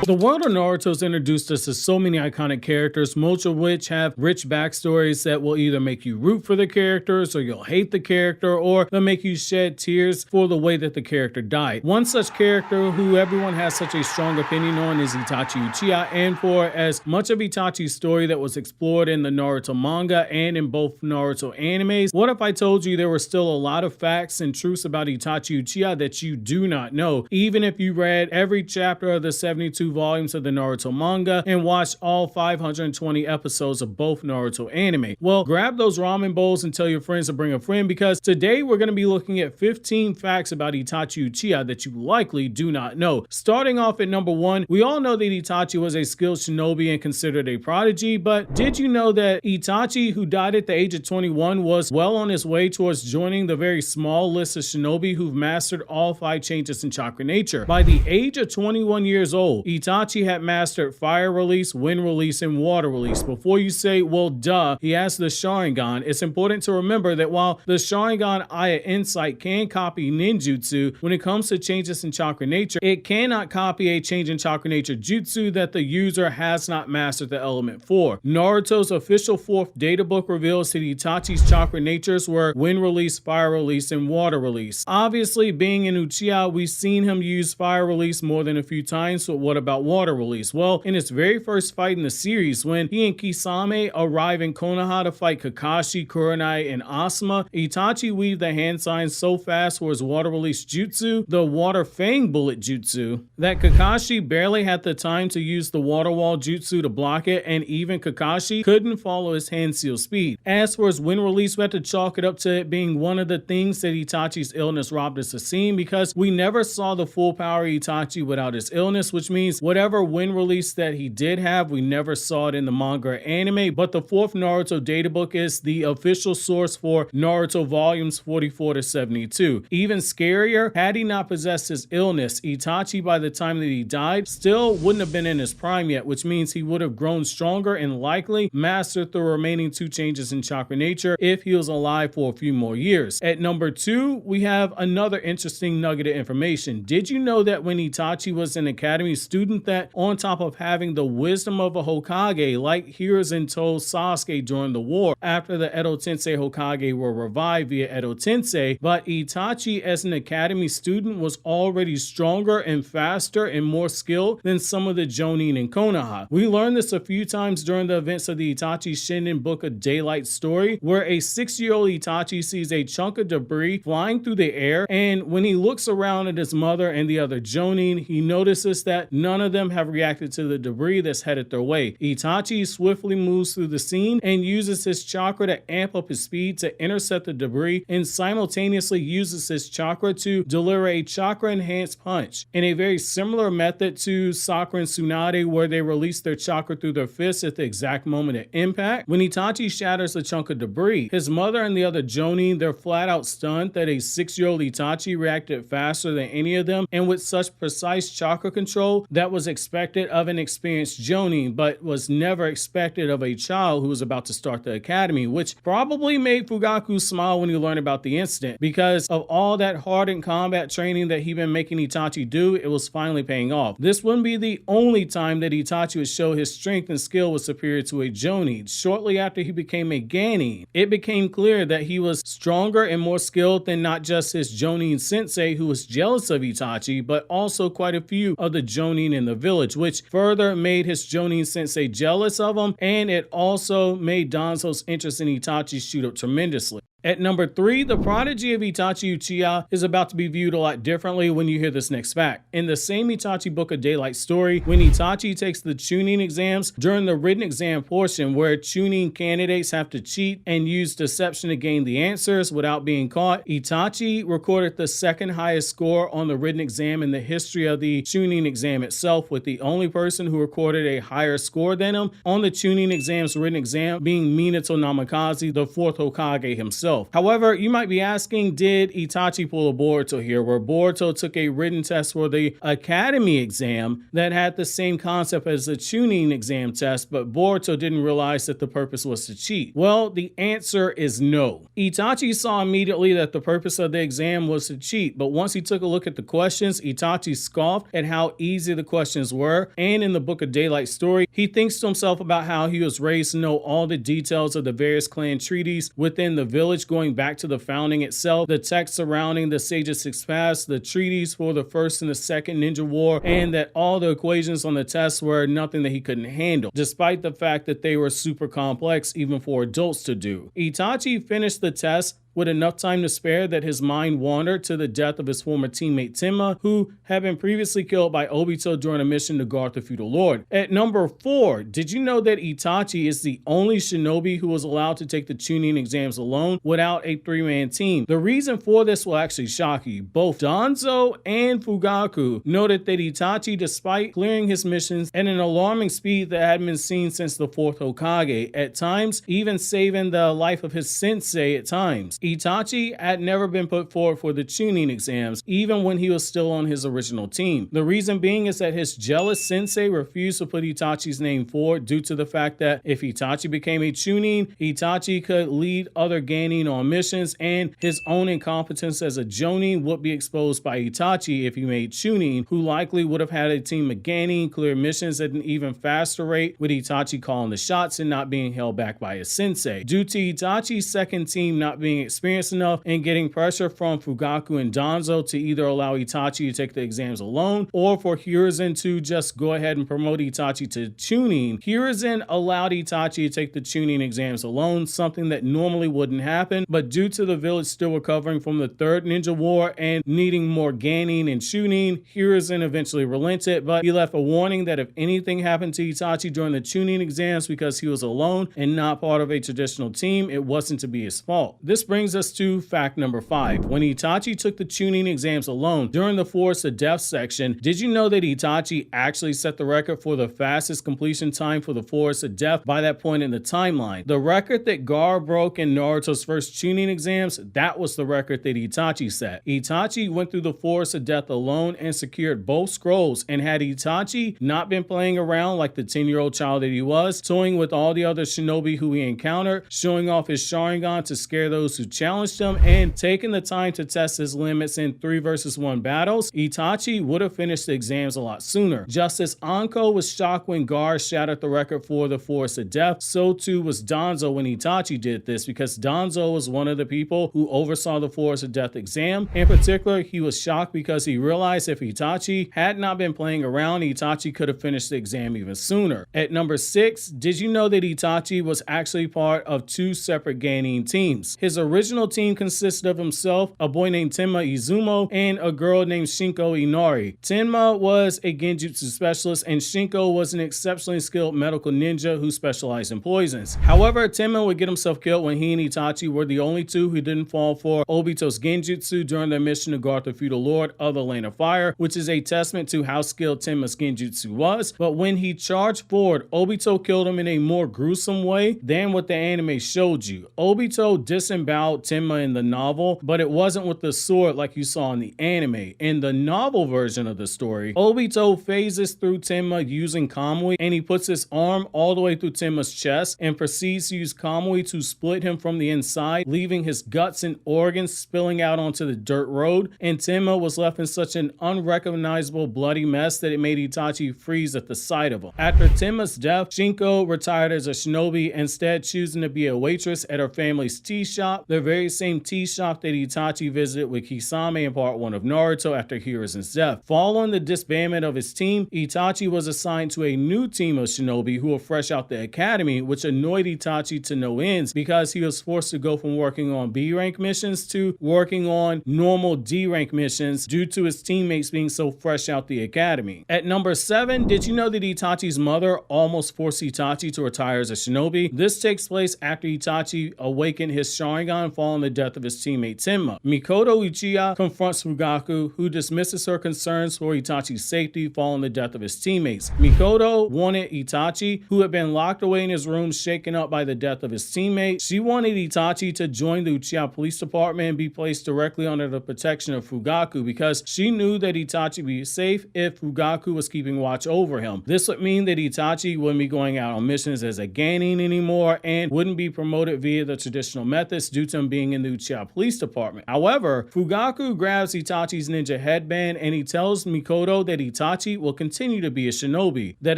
The world of Naruto has introduced us to so many iconic characters, most of which have rich backstories that will either make you root for the characters, or you'll hate the character, or they'll make you shed tears for the way that the character died. One such character who everyone has such a strong opinion on is Itachi Uchiha, and for as much of Itachi's story that was explored in the Naruto manga and in both Naruto animes, what if I told you there were still a lot of facts and truths about Itachi Uchiha that you do not know, even if you read every chapter of the 72 volumes of the Naruto manga and watched all 520 episodes of both Naruto anime? Well, grab those ramen bowls and tell your friends to bring a friend, because today we're going to be looking at 15 facts about Itachi Uchiha that you likely do not know. Starting off at number 1, we all know that Itachi was a skilled shinobi and considered a prodigy, but did you know that Itachi, who died at the age of 21, was well on his way towards joining the very small list of shinobi who've mastered all 5 changes in chakra nature? By the age of 21 years old, Itachi had mastered fire release, wind release, and water release. Before you say, well, duh, he has the Sharingan, it's important to remember that while the Sharingan Aya Insight can copy ninjutsu, when it comes to changes in chakra nature, it cannot copy a change in chakra nature jutsu that the user has not mastered the element for. Naruto's official 4th data book reveals that Itachi's chakra natures were wind release, fire release, and water release. Obviously, being in Uchiha, we've seen him use fire release more than a few times, so what about water release? Well, in his very first fight in the series, when he and Kisame arrive in Konoha to fight Kakashi, Kurenai, and Asuma, Itachi weaved the hand signs so fast for his water release jutsu, the water fang bullet jutsu, that Kakashi barely had the time to use the water wall jutsu to block it, and even Kakashi couldn't follow his hand seal speed. As for his wind release, we have to chalk it up to it being one of the things that Itachi's illness robbed us of seeing, because we never saw the full power of Itachi without his illness, which means whatever wind release that he did have, we never saw it in the manga or anime. But the 4th Naruto databook is the official source for Naruto volumes 44 to 72. Even scarier, had he not possessed his illness, Itachi by the time that he died still wouldn't have been in his prime yet, which means he would have grown stronger and likely mastered the remaining 2 changes in chakra nature if he was alive for a few more years. At number 2, we have another interesting nugget of information. Did you know that when Itachi was an academy student, that on top of having the wisdom of a Hokage like Hiruzen told Sasuke during the war after the Edo Tensei Hokage were revived via Edo Tensei, but Itachi as an academy student was already stronger and faster and more skilled than some of the Jonin in Konoha. We learned this a few times during the events of the Itachi Shinin Book of Daylight story, where a 6-year-old Itachi sees a chunk of debris flying through the air, and when he looks around at his mother and the other Jonin, he notices that none of them have reacted to the debris that's headed their way. Itachi swiftly moves through the scene and uses his chakra to amp up his speed to intercept the debris, and simultaneously uses his chakra to deliver a chakra enhanced punch in a very similar method to Sakura and Tsunade, where they release their chakra through their fists at the exact moment of impact. When Itachi shatters a chunk of debris, his mother and the other Jonin, they're flat out stunned that a 6-year-old Itachi reacted faster than any of them and with such precise chakra control that was expected of an experienced Jonin, but was never expected of a child who was about to start the academy, which probably made Fugaku smile when he learned about the incident, because of all that hardened combat training that he'd been making Itachi do, it was finally paying off. This wouldn't be the only time that Itachi would show his strength and skill was superior to a Jonin. Shortly after he became a Ganin, it became clear that he was stronger and more skilled than not just his Jonin sensei, who was jealous of Itachi, but also quite a few of the Jonin in the village, which further made his Jonin sensei jealous of him, and it also made Danzo's interest in Itachi shoot up tremendously. At number 3, the prodigy of Itachi Uchiha is about to be viewed a lot differently when you hear this next fact. In the same Itachi Book of Daylight story, when Itachi takes the Chunin exams, during the written exam portion where Chunin candidates have to cheat and use deception to gain the answers without being caught, Itachi recorded the 2nd highest score on the written exam in the history of the Chunin exam itself, with the only person who recorded a higher score than him on the Chunin exam's written exam being Minato Namikaze, the 4th Hokage himself. himself. However, you might be asking, did Itachi pull a Boruto here, where Boruto took a written test for the Academy exam that had the same concept as the Chunin exam test, but Boruto didn't realize that the purpose was to cheat? Well, the answer is no. Itachi saw immediately that the purpose of the exam was to cheat, but once he took a look at the questions, Itachi scoffed at how easy the questions were, and in the Book of Daylight story, he thinks to himself about how he was raised to know all the details of the various clan treaties within the village going back to the founding itself, the text surrounding the Sage's Six Paths, the treaties for the First and the Second Ninja War, and that all the equations on the test were nothing that he couldn't handle, despite the fact that they were super complex even for adults to do. Itachi finished the test with enough time to spare that his mind wandered to the death of his former teammate Timma, who had been previously killed by Obito during a mission to guard the feudal lord. At number 4, did you know that Itachi is the only shinobi who was allowed to take the Chunin exams alone without a 3-man team? The reason for this will actually shock you. Both Danzo and Fugaku noted that Itachi, despite clearing his missions at an alarming speed that hadn't been seen since the 4th Hokage, at times even saving the life of his sensei at times, Itachi had never been put forward for the Chunin exams, even when he was still on his original team. The reason being is that his jealous sensei refused to put Itachi's name forward due to the fact that if Itachi became a Chunin, Itachi could lead other Genin on missions, and his own incompetence as a Jonin would be exposed by Itachi if he made Chunin, who likely would have had a team of Genin clear missions at an even faster rate, with Itachi calling the shots and not being held back by his sensei. Due to Itachi's second team not being experienced enough and getting pressure from Fugaku and Danzo to either allow Itachi to take the exams alone or for Hiruzen to just go ahead and promote Itachi to Chunin, Hiruzen allowed Itachi to take the Chunin exams alone, something that normally wouldn't happen, but due to the village still recovering from the 3rd Ninja War and needing more Genin and Chunin, Hiruzen eventually relented, but he left a warning that if anything happened to Itachi during the Chunin exams because he was alone and not part of a traditional team, it wasn't to be his fault. This brings us to fact number 5. When Itachi took the Chunin exams alone during the Forest of Death section, did you know that Itachi actually set the record for the fastest completion time for the Forest of Death by that point in the timeline? The record that Gar broke in Naruto's first Chunin exams, that was the record that Itachi set. Itachi went through the Forest of Death alone and secured both scrolls, and had Itachi not been playing around like the 10-year-old child that he was, toying with all the other shinobi who he encountered, showing off his sharingan to scare those who challenged him, and taking the time to test his limits in 3 versus 1 battles, Itachi would have finished the exams a lot sooner. Just as Anko was shocked when Gar shattered the record for the Forest of Death, so too was Danzo when Itachi did this, because Danzo was one of the people who oversaw the Forest of Death exam. In particular, he was shocked because he realized if Itachi had not been playing around, Itachi could have finished the exam even sooner. At number 6, did you know that Itachi was actually part of 2 separate Genin teams? His original team consisted of himself, a boy named Timma Izumo, and a girl named Shinko Inari. Timma was a genjutsu specialist, and Shinko was an exceptionally skilled medical ninja who specialized in poisons. However, Timma would get himself killed when he and Itachi were the only 2 who didn't fall for Obito's genjutsu during their mission to guard the feudal lord of the Lane of Fire, which is a testament to how skilled Timma's genjutsu was. But when he charged forward, Obito killed him in a more gruesome way than what the anime showed you. Obito disemboweled Timma in the novel, but it wasn't with the sword like you saw in the anime. In the novel version of the story, Obito phases through Timma using Kamui, and he puts his arm all the way through Timma's chest and proceeds to use Kamui to split him from the inside, leaving his guts and organs spilling out onto the dirt road, and Timma was left in such an unrecognizable bloody mess that it made Itachi freeze at the sight of him. After Timma's death, Shinko retired as a shinobi, instead choosing to be a waitress at her family's tea shop, the very same tea shop that Itachi visited with Kisame in part 1 of Naruto after Hiruzen's death. Following the disbandment of his team, Itachi was assigned to a new team of shinobi who were fresh out the academy, which annoyed Itachi to no ends because he was forced to go from working on B rank missions to working on normal D rank missions due to his teammates being so fresh out the academy. At number 7, did you know that Itachi's mother almost forced Itachi to retire as a shinobi? This takes place after Itachi awakened his Sharingan Sharingan following the death of his teammate Timma. Mikoto Uchiha confronts Fugaku, who dismisses her concerns for Itachi's safety following the death of his teammates. Mikoto wanted Itachi, who had been locked away in his room shaken up by the death of his teammate. She wanted Itachi to join the Uchiha police department and be placed directly under the protection of Fugaku because she knew that Itachi would be safe if Fugaku was keeping watch over him. This would mean that Itachi wouldn't be going out on missions as a Genin anymore and wouldn't be promoted via the traditional methods due to him being in the Uchiha police department. However, Fugaku grabs Itachi's ninja headband and he tells Mikoto that Itachi will continue to be a shinobi, that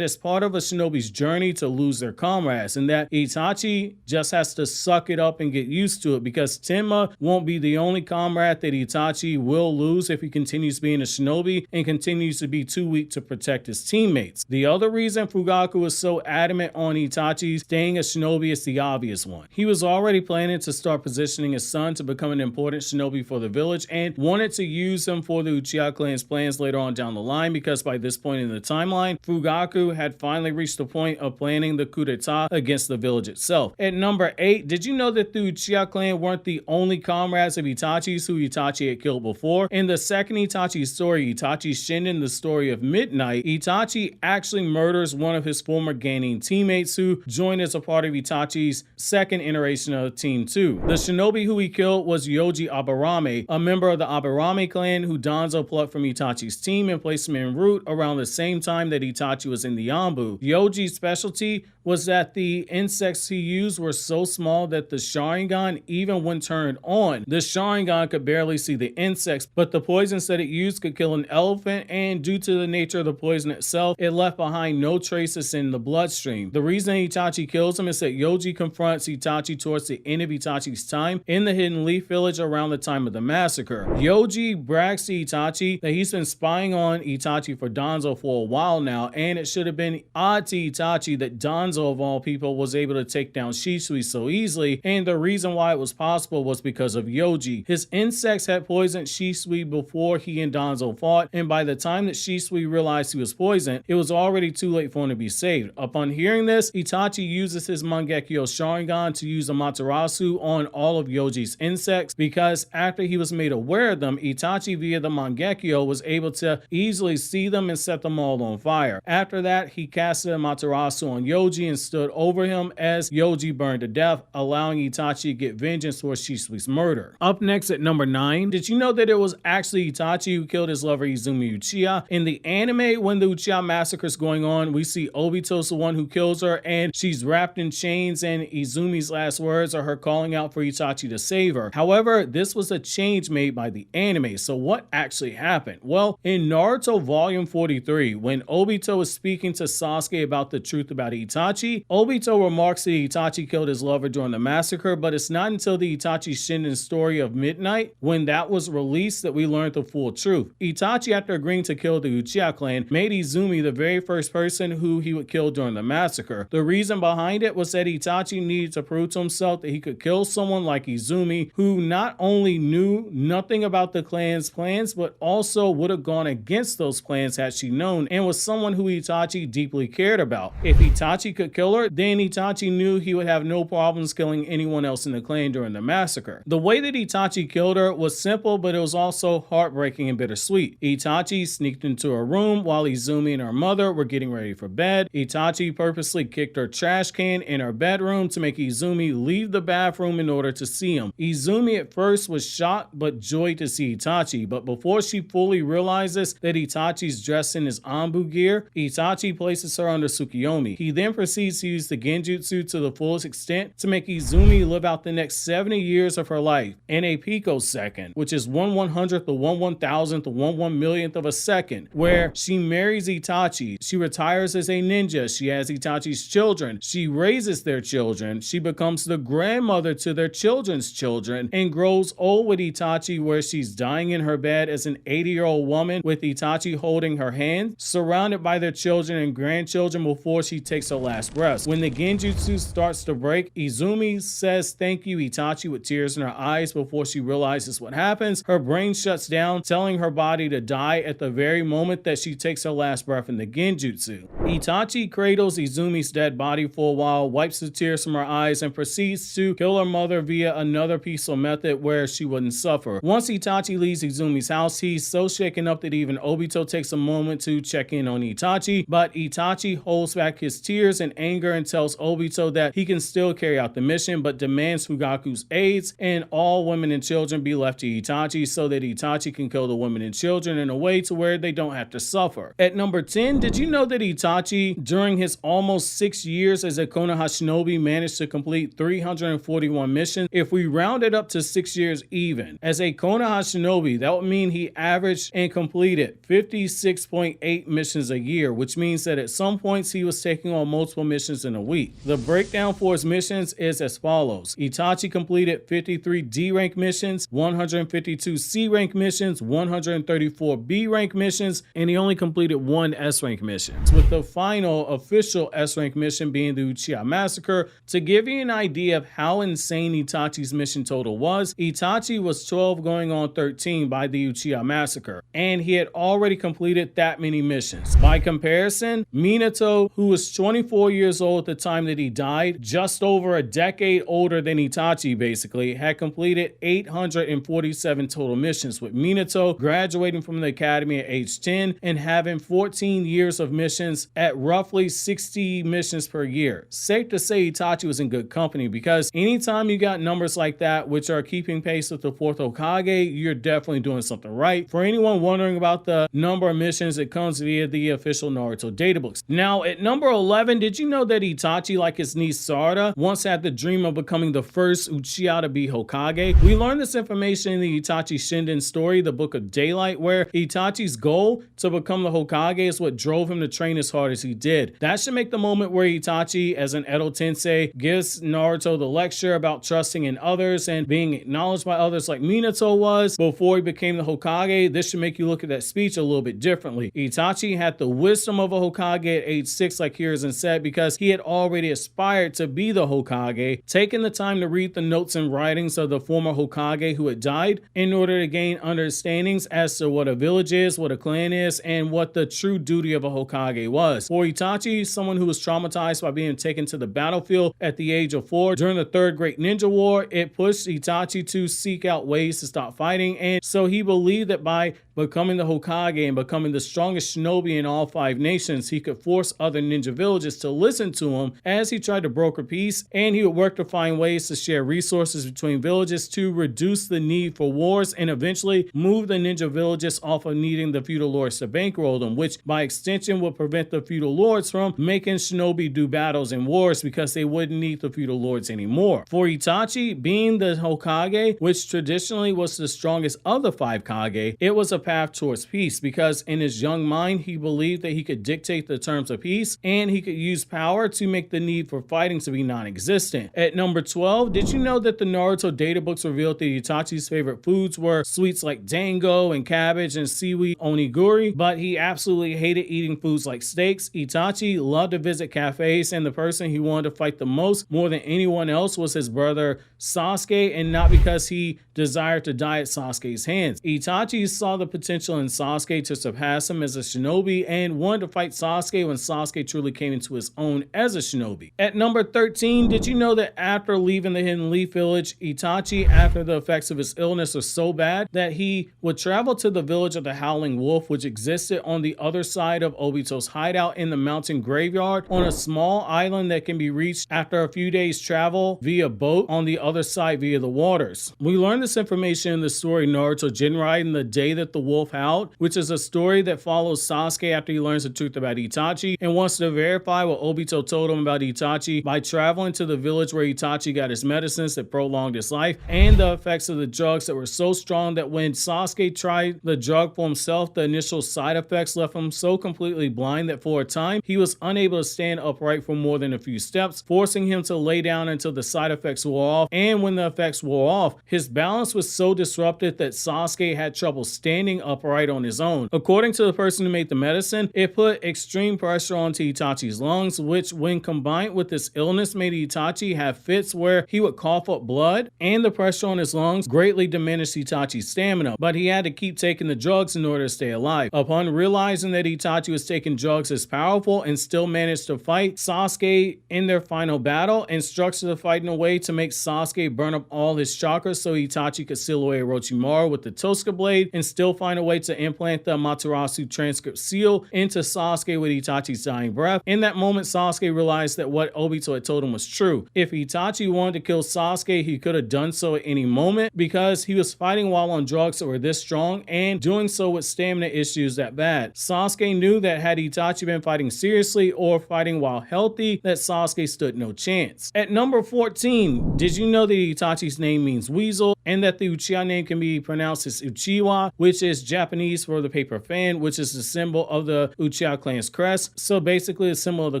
it's part of a shinobi's journey to lose their comrades, and that Itachi just has to suck it up and get used to it because Timma won't be the only comrade that Itachi will lose if he continues being a shinobi and continues to be too weak to protect his teammates. The other reason Fugaku was so adamant on Itachi staying a shinobi is the obvious one. He was already planning to start positioning his son to become an important shinobi for the village and wanted to use him for the Uchiha clan's plans later on down the line because by this point in the timeline, Fugaku had finally reached the point of planning the coup d'etat against the village itself. At number 8, did you know that the Uchiha clan weren't the only comrades of Itachi's who Itachi had killed before? In the second Itachi story, Itachi Shinden, the story of Midnight, Itachi actually murders one of his former Genin teammates who joined as a part of Itachi's second iteration of Team 2. The shinobi who he killed was Yoji Abarami, a member of the Abarami clan who Danzo plucked from Itachi's team and placed him en route around the same time that Itachi was in the Anbu. Yoji's specialty was that the insects he used were so small that the Sharingan, even when turned on, the Sharingan could barely see the insects, but the poisons that it used could kill an elephant, and due to the nature of the poison itself, it left behind no traces in the bloodstream. The reason Itachi kills him is that Yoji confronts Itachi towards the end of Itachi's time in the Hidden Leaf Village around the time of the massacre. Yoji brags to Itachi that he's been spying on Itachi for Danzo for a while now, and it should have been odd to Itachi that Danzo of all people was able to take down Shisui so easily, and the reason why it was possible was because of Yoji. His insects had poisoned Shisui before he and Danzo fought, and by the time that Shisui realized he was poisoned, it was already too late for him to be saved. Upon hearing this, Itachi uses his Mangekyo Sharingan to use Amaterasu on all of Yoji's insects because after he was made aware of them, Itachi via the Mangekyo was able to easily see them and set them all on fire. After that, he casted Amaterasu on Yoji and stood over him as Yoji burned to death, allowing Itachi to get vengeance for Shisui's murder. Up next at number 9, did you know that it was actually Itachi who killed his lover Izumi Uchiha? In the anime, when the Uchiha massacre is going on, we see Obito's the one who kills her and she's wrapped in chains, and Izumi's last words are her calling out for Itachi to save her. However, this was a change made by the anime, so what actually happened? Well, in Naruto Volume 43, when Obito is speaking to Sasuke about the truth about Itachi, Obito remarks that Itachi killed his lover during the massacre, but it's not until the Itachi Shinden story of Midnight, when that was released, that we learned the full truth. Itachi, after agreeing to kill the Uchiha clan, made Izumi the very first person who he would kill during the massacre. The reason behind it was that Itachi needed to prove to himself that he could kill someone like Izumi, who not only knew nothing about the clan's plans, but also would have gone against those plans had she known, and was someone who Itachi deeply cared about. If Itachi could kill her, then Itachi knew he would have no problems killing anyone else in the clan during the massacre. The way that Itachi killed her was simple, but it was also heartbreaking and bittersweet. Itachi sneaked into her room while Izumi and her mother were getting ready for bed. Itachi purposely kicked her trash can in her bedroom to make Izumi leave the bathroom in order to see him. Izumi at first was shocked but joyed to see Itachi, but before she fully realizes that Itachi's dressed in his Anbu gear, Itachi places her under Tsukiyomi. He then proceeds to use the Genjutsu to the fullest extent to make Izumi live out the next 70 years of her life in a picosecond, which is 1/100th, the 1/1000th, the 1/1,000,000th of a second, where she marries Itachi. She retires as a ninja. She has Itachi's children. She raises their children. She becomes the grandmother to their children's children and grows old with Itachi, where she's dying in her bed as an 80-year-old woman with Itachi holding her hand, surrounded by their children and grandchildren before she takes her last last breaths. When the genjutsu starts to break, Izumi says thank you Itachi with tears in her eyes before she realizes what happens. Her brain shuts down, telling her body to die at the very moment that she takes her last breath in the genjutsu. Itachi cradles Izumi's dead body for a while, wipes the tears from her eyes, and proceeds to kill her mother via another peaceful method where she wouldn't suffer. Once Itachi leaves Izumi's house, he's so shaken up that even Obito takes a moment to check in on Itachi, but Itachi holds back his tears and anger and tells Obito that he can still carry out the mission, but demands Fugaku's aids and all women and children be left to Itachi so that Itachi can kill the women and children in a way to where they don't have to suffer. At number 10, did you know that Itachi, during his almost 6 years as a Konoha shinobi, managed to complete 341 missions? If we round it up to 6 years even, as a Konoha shinobi, that would mean he averaged and completed 56.8 missions a year, which means that at some points he was taking on multiple missions in a week. The breakdown for his missions is as follows. Itachi completed 53 D rank missions, 152 C rank missions, 134 B rank missions, and he only completed 1 S rank mission, with the final official S rank mission being the Uchiha Massacre. To give you an idea of how insane Itachi's mission total was, Itachi was 12 going on 13 by the Uchiha Massacre, and he had already completed that many missions. By comparison, Minato, who was 24 years old at the time that he died, just over a decade older than Itachi basically, had completed 847 total missions, with Minato graduating from the academy at age 10 and having 14 years of missions at roughly 60 missions per year. Safe to say Itachi was in good company, because anytime you got numbers like that which are keeping pace with the 4th Hokage, you're definitely doing something right. For anyone wondering about the number of missions, it comes via the official Naruto databooks. Now at number 11, did you know that Itachi, like his niece Sarada, once had the dream of becoming the first Uchiha to be Hokage? We learned this information in the Itachi Shinden story, the Book of Daylight, where Itachi's goal to become the Hokage is what drove him to train as hard as he did. That should make the moment where Itachi, as an Edo Tensei, gives Naruto the lecture about trusting in others and being acknowledged by others like Minato was before he became the Hokage. This should make you look at that speech a little bit differently. Itachi had the wisdom of a Hokage at age 6, like Hiruzen said, because he had already aspired to be the Hokage, taking the time to read the notes and writings of the former Hokage who had died in order to gain understandings as to what a village is, what a clan is, and what the true duty of a Hokage was. For Itachi, someone who was traumatized by being taken to the battlefield at the age of 4 during the Third Great Ninja War, it pushed Itachi to seek out ways to stop fighting, and so he believed that by becoming the Hokage and becoming the strongest shinobi in all 5 nations, he could force other ninja villages to listen to him as he tried to broker peace, and he would work to find ways to share resources between villages to reduce the need for wars and eventually move the ninja villages off of needing the feudal lords to bankroll them, which by extension would prevent the feudal lords from making shinobi do battles and wars because they wouldn't need the feudal lords anymore. For Itachi, being the Hokage, which traditionally was the strongest of the 5 Kage, it was a path towards peace, because in his young mind he believed that he could dictate the terms of peace and he could use power to make the need for fighting to be non-existent. At number 12, did you know that the Naruto databooks revealed that Itachi's favorite foods were sweets like dango and cabbage and seaweed onigiri, but he absolutely hated eating foods like steaks? Itachi loved to visit cafes, and the person he wanted to fight the most, more than anyone else, was his brother Sasuke, and not because he desired to die at Sasuke's hands. Itachi saw the potential in Sasuke to surpass him as a shinobi and wanted to fight Sasuke when Sasuke truly came into his own as a shinobi. At number 13, did you know that after leaving the Hidden Leaf Village, Itachi, after the effects of his illness were so bad, that he would travel to the village of the Howling Wolf, which existed on the other side of Obito's hideout in the mountain graveyard on a small island that can be reached after a few days travel via boat on the other side via the waters. We learned this information in the story Naruto Jinraiden, The Day That the Wolf Howled, which is a story that follows Sasuke after he learns the truth about Itachi and wants to verify what Obito told him about Itachi by traveling to the village where Itachi got his medicines that prolonged his life and the effects of the drugs that were so strong that when Sasuke tried the drug for himself, the initial side effects left him so completely blind that for a time he was unable to stand upright for more than a few steps, forcing him to lay down until the side effects wore off. And when the effects wore off, his balance was so disrupted that Sasuke had trouble standing standing upright on his own. According to the person who made the medicine, it put extreme pressure onto Itachi's lungs, which when combined with this illness made Itachi have fits where he would cough up blood, and the pressure on his lungs greatly diminished Itachi's stamina, but he had to keep taking the drugs in order to stay alive. Upon realizing that Itachi was taking drugs as powerful and still managed to fight Sasuke in their final battle, instructs the fight in a way to make Sasuke burn up all his chakras so Itachi could seal away Orochimaru with the Tosca blade and still find a way to implant the Amaterasu transcript seal into Sasuke with Itachi's dying breath. In that moment, Sasuke realized that what Obito had told him was true. If Itachi wanted to kill Sasuke, he could have done so at any moment because he was fighting while on drugs that were this strong and doing so with stamina issues that bad. Sasuke knew that had Itachi been fighting seriously or fighting while healthy, that Sasuke stood no chance. At number 14, did you know that Itachi's name means weasel and that the Uchiha name can be pronounced as Uchiwa, which is Japanese for the paper fan, which is the symbol of the Uchiha clan's crest. So basically the symbol of the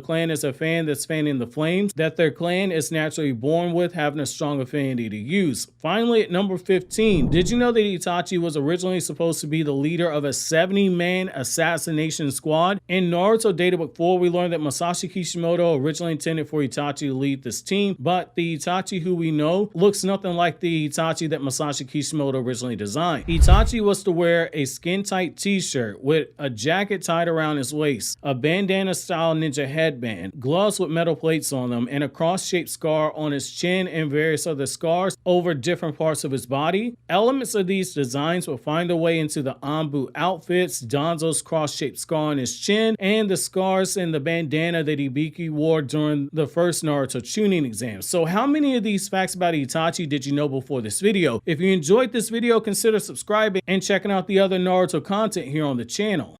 clan is a fan that's fanning the flames that their clan is naturally born with, having a strong affinity to use. Finally, at number 15, did you know that Itachi was originally supposed to be the leader of a 70-man assassination squad? In Naruto Databook 4, we learned that Masashi Kishimoto originally intended for Itachi to lead this team, but the Itachi who we know looks nothing like the Itachi that Masashi Kishimoto originally designed. Itachi was to wear a skin-tight t-shirt with a jacket tied around his waist, a bandana-style ninja headband, gloves with metal plates on them, and a cross-shaped scar on his chin and various other scars over different parts of his body. Elements of these designs will find their way into the Anbu outfits, Danzo's cross-shaped scar on his chin, and the scars and the bandana that Ibiki wore during the first Naruto Chunin exam. So how many of these facts about Itachi did you know before this video? If you enjoyed this video, consider subscribing and checking out the other Naruto content here on the channel.